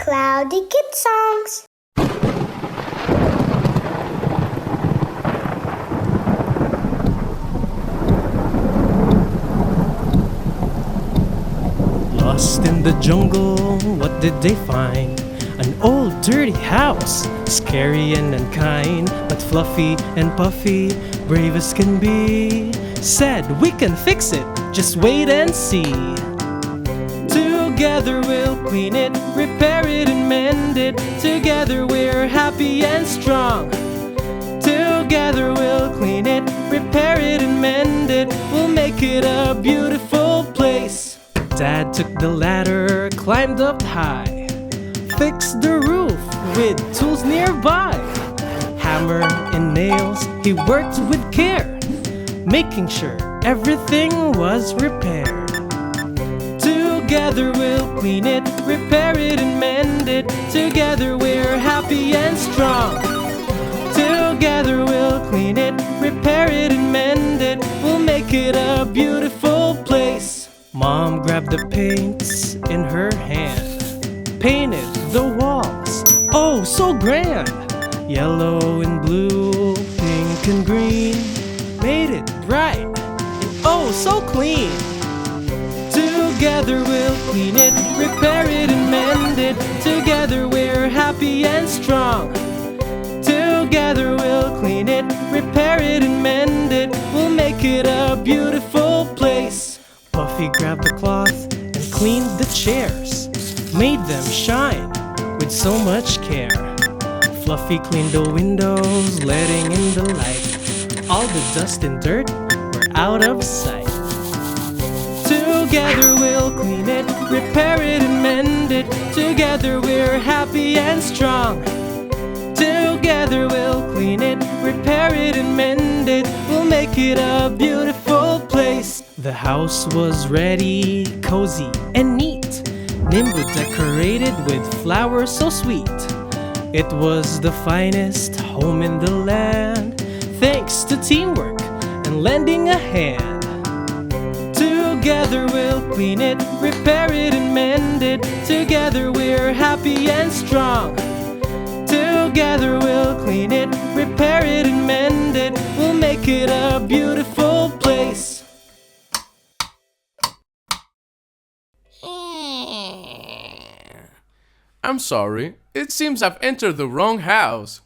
Cloudy Kid Songs. Lost in the jungle, what did they find? An old dirty house, scary and unkind. But Fluffy and Puffy, brave as can be, said we can fix it, just wait and see. Together we'll clean it, repair it and mend it. Together we're happy and strong. Together we'll clean it, repair it and mend it. We'll make it a beautiful place. Dad took the ladder, climbed up high, fixed the roof with tools nearby. Hammer and nails, he worked with care, making sure everything was repaired. Together we'll clean it, repair it and mend it. Together we're happy and strong. Together we'll clean it, repair it and mend it. We'll make it a beautiful place. Mom grabbed the paints in her hand, painted the walls, oh so grand. Yellow and blue, pink and green, made it bright and oh so clean. Together we'll clean it, repair it and mend it. Together we're happy and strong. Together we'll clean it, repair it and mend it. We'll make it a beautiful place. Puffy grabbed the cloth and cleaned the chairs, made them shine with so much care. Fluffy cleaned the windows, letting in the light. All the dust and dirt were out of sight. Together we'll clean it, repair it and mend it. Together we're happy and strong. Together we'll clean it, repair it and mend it. We'll make it a beautiful place. The house was ready, cozy and neat, nimbly decorated with flowers so sweet. It was the finest home in the land, thanks to teamwork and lending a hand. Together we'll clean it, repair it and mend it. Together we're happy and strong. Together we'll clean it, repair it and mend it. We'll make it a beautiful place. I'm sorry, it seems I've entered the wrong house.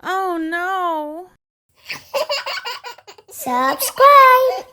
Oh no! Subscribe.